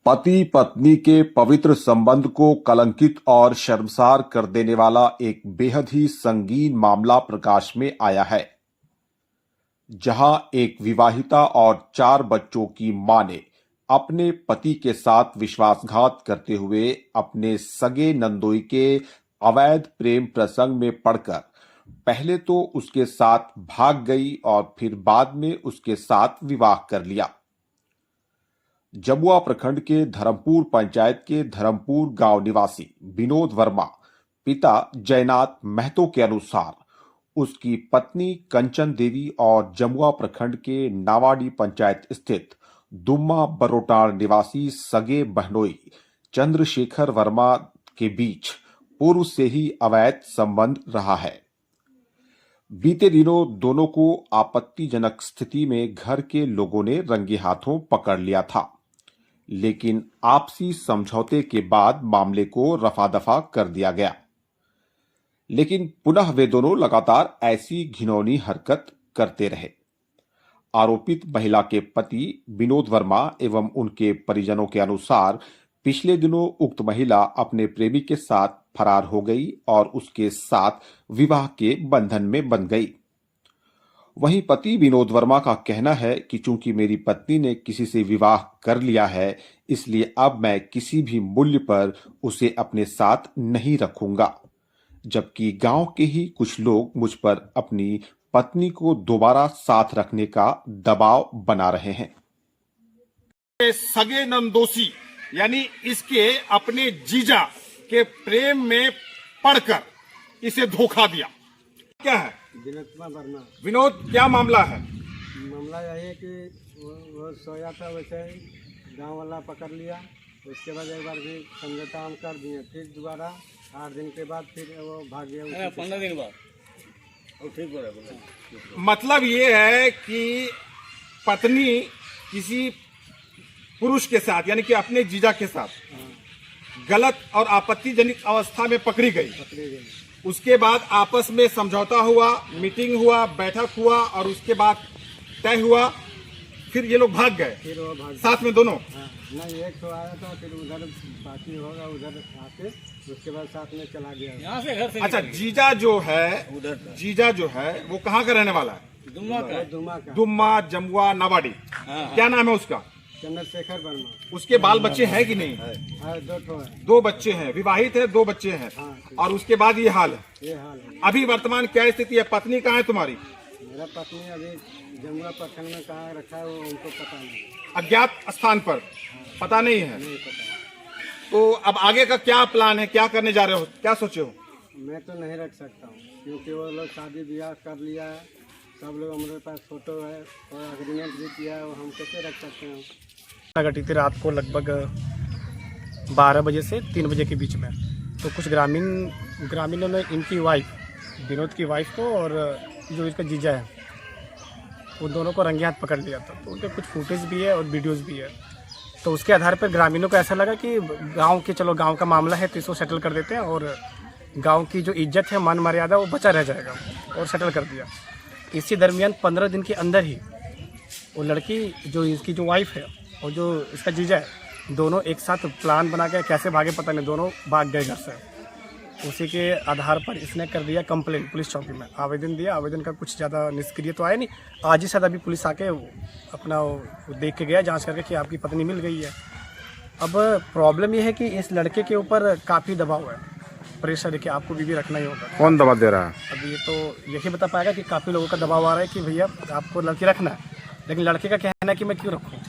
पति पत्नी के पवित्र संबंध को कलंकित और शर्मसार कर देने वाला एक बेहद ही संगीन मामला प्रकाश में आया है, जहां एक विवाहिता और 4 बच्चों की मां ने अपने पति के साथ विश्वासघात करते हुए अपने सगे नंदोई के अवैध प्रेम प्रसंग में पड़कर पहले तो उसके साथ भाग गई और फिर बाद में उसके साथ विवाह कर लिया। जमुआ प्रखंड के धर्मपुर पंचायत के धर्मपुर गांव निवासी विनोद वर्मा पिता जयनाथ महतो के अनुसार उसकी पत्नी कंचन देवी और जमुआ प्रखंड के नावाडी पंचायत स्थित दुम्मा बरोटार निवासी सगे बहनोई चंद्रशेखर वर्मा के बीच पूर्व से ही अवैध संबंध रहा है। बीते दिनों दोनों को आपत्तिजनक स्थिति में घर के लोगों ने रंगे हाथों पकड़ लिया था, लेकिन आपसी समझौते के बाद मामले को रफा दफा कर दिया गया। लेकिन पुनः वे दोनों लगातार ऐसी घिनौनी हरकत करते रहे। आरोपित महिला के पति विनोद वर्मा एवं उनके परिजनों के अनुसार पिछले दिनों उक्त महिला अपने प्रेमी के साथ फरार हो गई और उसके साथ विवाह के बंधन में बंध गई। वहीं पति विनोद वर्मा का कहना है कि चूंकि मेरी पत्नी ने किसी से विवाह कर लिया है, इसलिए अब मैं किसी भी मूल्य पर उसे अपने साथ नहीं रखूंगा। जबकि गांव के ही कुछ लोग मुझ पर अपनी पत्नी को दोबारा साथ रखने का दबाव बना रहे हैं। सगे नंदोसी यानी इसके अपने जीजा के प्रेम में पड़कर इसे धोखा दिया। क्या है विनोद, क्या मामला है? मामला यही है कि वो सोया था, वैसे गांव वाला पकड़ लिया। उसके बाद एक बार भी समझौता हम कर दिए, फिर दोबारा 8 दिन के बाद फिर वो भाग गया। 15 दिन बाद मतलब ये है कि पत्नी किसी पुरुष के साथ यानी कि अपने जीजा के साथ गलत और आपत्तिजनक अवस्था में पकड़ी गई। उसके बाद आपस में समझौता हुआ, मीटिंग हुआ, बैठक हुआ और उसके बाद तय हुआ, फिर ये लोग भाग गए। फिर वो भाग साथ में दोनों नहीं, एक तो आया था, फिर उधर बाकी होगा, उधर आके उसके बाद साथ में चला गया यहाँ से घर से। अच्छा, जीजा जो है वो कहाँ का रहने वाला है? दुम्मा का। दुम्मा जमुआ नावाडी। क्या नाम है उसका? चंद्रशेखर वर्मा। उसके बाल बच्चे हैं कि नहीं? 2 है। 2 बच्चे हैं, विवाहित है, 2 बच्चे हैं। और उसके बाद ये हाल है। ये हाल है। अभी वर्तमान क्या स्थिति है? पत्नी कहाँ है तुम्हारी? मेरा पत्नी अभी जमुआ प्रखंड में कहाँ रखा है वो उनको पता नहीं। अज्ञात स्थान पर पता नहीं है। नहीं पता। तो अब आगे का क्या प्लान है? क्या करने जा रहे हो? क्या सोचे हो? मैं तो नहीं रख सकता हूँ, क्योंकि वो लोग शादी ब्याह कर लिया है, सब लोग हमारे पास फोटो है और एग्रीमेंट भी किया है, वो हम कैसे रख सकते हैं? घटी थी रात को लगभग 12 बजे से 3 बजे के बीच में। तो कुछ ग्रामीणों ने इनकी वाइफ विनोद की वाइफ को और जो इसका जीजा है उन दोनों को रंगे हाथ पकड़ लिया था। तो उनके कुछ फुटेज भी है और वीडियोस भी है। तो उसके आधार पर ग्रामीणों को ऐसा लगा कि गांव का मामला है तो इसको सेटल कर देते हैं और गांव की जो इज्जत है, मान मर्यादा, वो बचा रह जाएगा, और सेटल कर दिया। इसी दरमियान 15 दिन के अंदर ही वो लड़की जो इसकी जो वाइफ है और जो इसका जीजा है, दोनों एक साथ प्लान बना के कैसे भागे पता नहीं, दोनों भाग गए घर से। उसी के आधार पर इसने कर दिया कंप्लेंट पुलिस चौकी में, आवेदन दिया। आवेदन का कुछ ज़्यादा निष्क्रिय तो आया नहीं। आज ही शायद अभी पुलिस आके अपना देख के गया, जांच करके कि आपकी पत्नी मिल गई है। अब प्रॉब्लम यह है कि इस लड़के के ऊपर काफ़ी दबाव है, प्रेशर है कि आपको बीवी रखना ही होगा। कौन दबाव दे रहा है? अब ये तो यही बता पाएगा कि काफ़ी लोगों का दबाव आ रहा है कि भैया आपको लड़की रखना है, लेकिन लड़के का कहना है कि मैं क्यों रखूँ,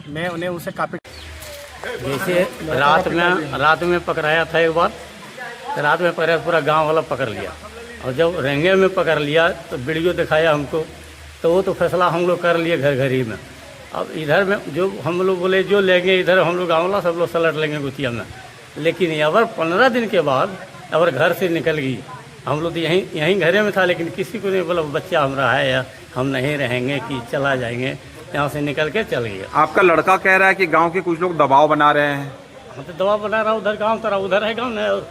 मैं उन्हें उसे काफ़ी। जैसे रात में पकड़ाया था एक बार, तो रात में पकड़ा, पूरा गांव वाला पकड़ लिया। और जब रेंगे में पकड़ लिया तो वीडियो दिखाया हमको, तो वो तो फैसला हम लोग कर लिए घर ही में। अब इधर में जो हम लोग बोले जो लेंगे इधर हम लोग गाँव वाला सब लोग सलट लेंगे गुतिया में। लेकिन अगर 15 दिन के बाद अगर घर से निकल गई, हम लोग तो यहीं घरे में था, लेकिन किसी को नहीं बोला बच्चा हमारा है या हम नहीं रहेंगे कि चला जाएंगे, यहाँ से निकल के चल गया। आपका लड़का कह रहा है कि गांव के कुछ लोग दबाव बना रहे हैं। हम तो दबाव बना रहा, उधर गाँव तरह उधर है गाँव न।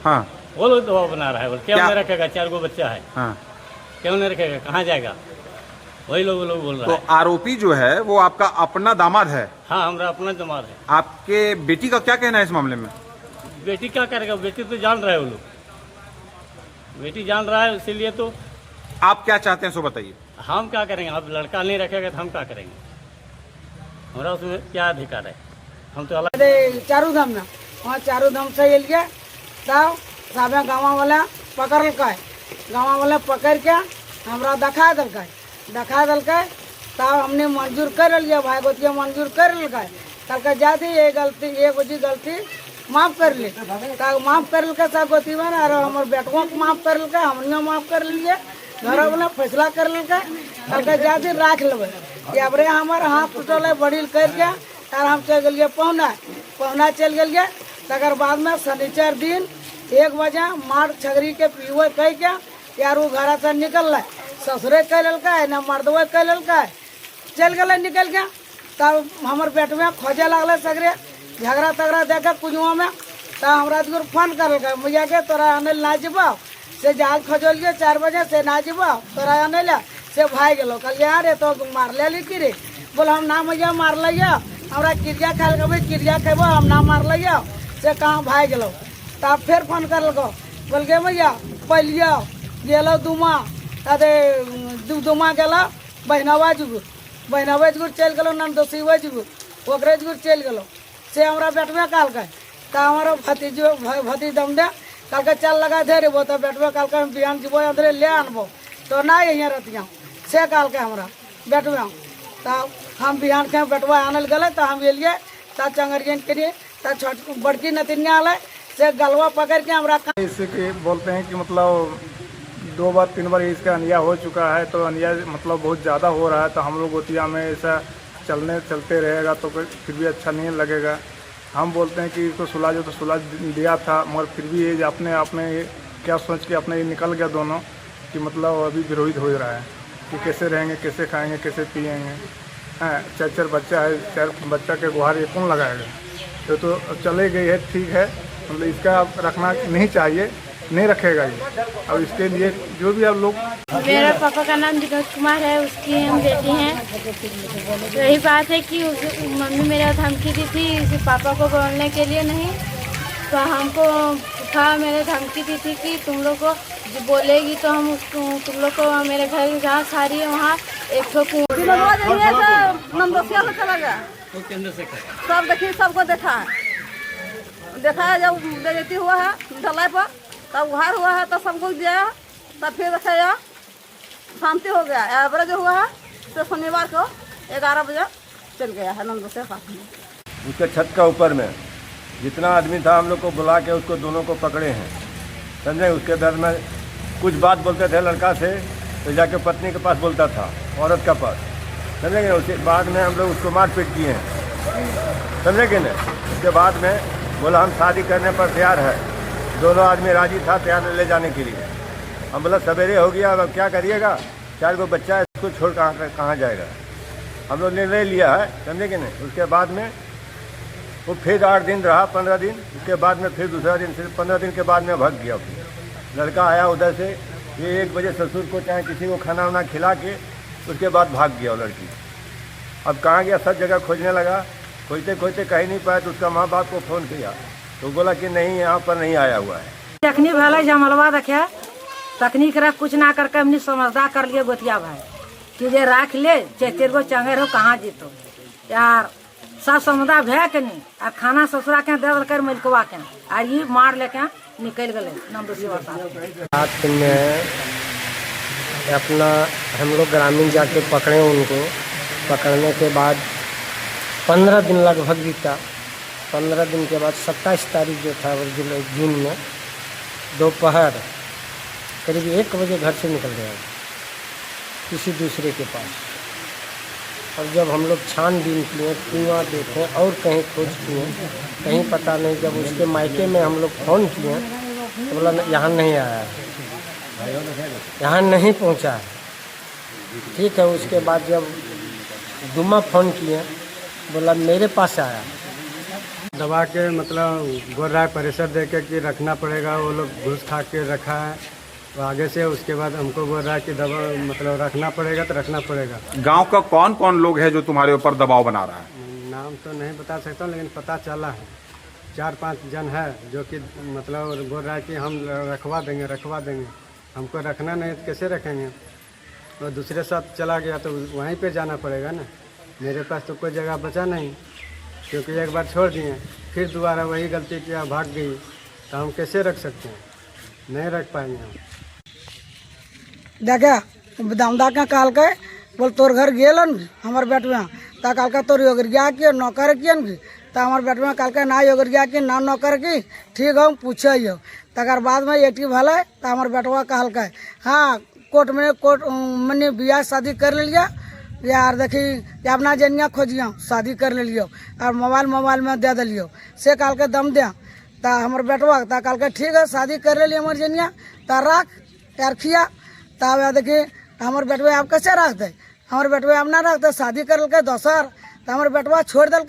हाँ, वो लोग दबाव बना रहा है। क्यों नहीं रखेगा? 4 गो बच्चा है। हाँ, क्यों नहीं रखेगा? कहाँ जाएगा? वही लोग बोल रहा तो है। आरोपी जो है वो आपका अपना दामाद है। हाँ, हमारा अपना दामाद है। आपके बेटी का क्या कहना है इस मामले में? बेटी क्या करेगा, बेटी तो जान रहा है वो लोग, बेटी जान रहा है, इसीलिए तो आप क्या चाहते हैं सो बताइए। हम क्या करेंगे, अब लड़का नहीं रखेगा तो हम क्या करेंगे, हमारा उसमें क्या अधिकार है, हम तो अलग। अरे चारू धाम में वहाँ चारू धाम से एलिए तब साबे गाँव वाला पकड़ है, गाँव वाला पकड़ के हमरा दिखा दिलकै तब हमने मंजूर कर लिया, भाई गोतिया मंजूर कर लिया, कल जाती ये गलती एक बजी गलती माफ कर ली, तब माफ कर लिया सब गोती में और हमारे बेटों को माफ कर लिया, हमने माफ कर लिए, घर वाला फैसला कर लिया, कल जाती राख लेबै अब रे हमारे हाथ टूटल है बड़ी करके और हम चल गए पहुना चल गए। तकर बाद में शनिचर दिन 1 बजे मार छगरी के पीवे कह के यार वो घर से निकल ससुरे कह ललकै न मर्दवे कह ललकै चल गए निकल के। तब हमारे पेट में खोजे लगल सगरे झगड़ा तगड़ा देखे कुजुआ में, तब हमरा फोन कर मुझे के तोरा आने ना जब से जाल खोजलिए 4 बजे से ना जब तोरा आने ला से भाई गलो कल यार तो मार ले कि रे बोल हम ना मुझे मार लिया हमरा क्रिया खाल के क्रिया खेब हम ना मार लिया से कहाँ भाई गलो। तब फिर फोन कर बोल गे भैया पलिया गेलो दुमा अरे दुमा गेलो बहनवा जुगुर चल गलो नंदोसीवा जुगुर ओकरे जुगुर चल गलो से हमरा बेटवे काल के तब हमारा भतीज दम दे कल के चल लगा दे रे वो तो बेटवे काल के हम बिहान जीवो अंदर ले आनबो तो ना यहाँ रतिया से काल के हमरा बेटवे तब हम बिहान के बेटवा आनल गए तो हम एलिए तब चंगरियन करिए तब छोट बड़की नतिनिया आल से गलवा पकड़ के हमरा इससे कि बोलते हैं कि मतलब 2 बार 3 बार इसका अन्याय हो चुका है, तो अन्याय मतलब बहुत ज़्यादा हो रहा है, तो हम लोग गोतिया में ऐसा चलते रहेगा तो फिर भी अच्छा नहीं लगेगा। हम बोलते हैं कि इसको सुलझो तो सुलझ दिया था, मगर फिर भी ये अपने क्या सोच के अपने ये निकल गया दोनों कि मतलब अभी विरोध हो रहा है कि कैसे रहेंगे, कैसे खाएंगे, कैसे पिएंगे। हाँ, 4 बच्चा है, 4 बच्चा के गुहार ये कौन लगाएगा। तो चले गई है, ठीक है, मतलब इसका रखना नहीं चाहिए, नहीं रखेगा ये। अब इसके लिए जो भी आप लोग। मेरे पापा का नाम विनोद कुमार है, उसकी हम बेटी हैं। यही बात है कि मम्मी मेरा धमकी दी थी उसे पापा को बोलने के लिए नहीं, तो हमको था मेरे धमकी दी थी कि तुम लोग को बोलेगी तो हम तुम लोग को मेरे घर जहाँ सारी है वहाँ एक ठो नंदोसिया से चला गया, सब देखिए सबको देखा है जब बेइज्जती हुआ है ढलाई पर तब उहार हुआ है तो सबको दिया, तब फिर देखा शांति हो गया। एवरेज हुआ है तो शनिवार को 11 बजे चल गया है नंदोसिया साथ में। उसके छत का ऊपर में जितना आदमी था हम लोग को बुला के उसको दोनों को पकड़े हैं, समझे। उसके दर में कुछ बात बोलते थे लड़का से, तो जाके पत्नी के पास बोलता था, औरत के पास, समझेंगे। उसके बाद में हम लोग उसको मारपीट किए हैं, समझेंगे ना। उसके बाद में बोला हम शादी करने पर तैयार है, दोनों आदमी राजी था तैयार ले जाने के लिए। हम बोला सवेरे हो गया, अब क्या करिएगा, 4 गो बच्चा है, इसको छोड़ कहाँ जाएगा। हम लोग निर्णय लिया है, समझेंगे ना। उसके बाद में वो फिर 8 दिन रहा, 15 दिन, उसके बाद में फिर दूसरा दिन, फिर 15 दिन के बाद में भाग गया। लड़का आया उधर से, ये 1 बजे ससुर को चाहे किसी को खाना वाना खिला के उसके बाद भाग गया वो लड़की। अब कहाँ गया, सब जगह खोजने लगा, खोजते खोजते कहीं नहीं पाया, तो उसका माँ बाप को फ़ोन किया तो बोला कि नहीं यहाँ पर नहीं आया हुआ है। तखनी भले जमलवा देखे तकनीक रख कुछ ना करके हमने समझदार कर लिए गोतिया भाई कि जे राख ले 4 गो चंगे रहो कहाँ जीतो यार, सब समुदाय भे के नहीं और खाना ससुरा के दे कर मिलकवा के और ये मार लेके निकल गए नंदोसिया। रात में अपना हम लोग ग्रामीण जाके पकड़े उनको, पकड़ने के बाद 15 दिन लगभग बीता। 15 दिन के बाद 27 तारीख जो था जून में दोपहर करीब 1 बजे घर से निकल गया किसी दूसरे के पास। और जब हम लोग छानबीन किए, कुआं देखे और कहीं खोज किए, कहीं पता नहीं। जब उसके मायके में हम लोग फ़ोन किए तो बोला यहाँ नहीं आया है, यहाँ नहीं पहुँचा है। ठीक है, उसके बाद जब दुमा फ़ोन किए बोला मेरे पास आया। दबा के मतलब बोल रहा है प्रेशर दे के कि रखना पड़ेगा, वो लोग घूस खा के रखा है। तो आगे से उसके बाद हमको बोल रहा है कि दवा मतलब रखना पड़ेगा तो रखना पड़ेगा। गांव का कौन कौन लोग है जो तुम्हारे ऊपर दबाव बना रहा है? नाम तो नहीं बता सकता लेकिन पता चला है 4-5 जन है जो कि मतलब बोल रहा है कि हम रखवा देंगे। हमको रखना नहीं तो कैसे रखेंगे? और दूसरे साथ चला गया तो वहीं पे जाना पड़ेगा ना। मेरे पास तो कोई जगह बचा नहीं, क्योंकि एक बार छोड़ दिए फिर दोबारा वही गलती किया, भाग गई, तो हम कैसे रख सकते हैं? नहीं रख पाएंगे हम। देखा दामदा के काल के बोल तोर घर गेलन हमार बेटवा ता काल का तोर योगरिया के नौकर कियन की ता हमार बेटवा काल के ना योगरिया की ना नौकर की ठीक हम पूछियो। तकर बाद में एटी भले ता हमार बेटवा कहल के हाँ कोर्ट मैंने बियाह शादी कर लिया यार, देखी अपना जनिया खोजियो शादी कर लियो और मोबाइल में दे दिलियो से काल के दम दे ता हमार बेटवा ता काल के ठीक है शादी कर लिया हमार जनिया ता रख यार खिया तब देखी हमारे बेटवा आप कैसे रख दे? हमारे बेटवा आप ना रखते शादी कर दोसर तो हमारे बेटवा छोड़ दिल।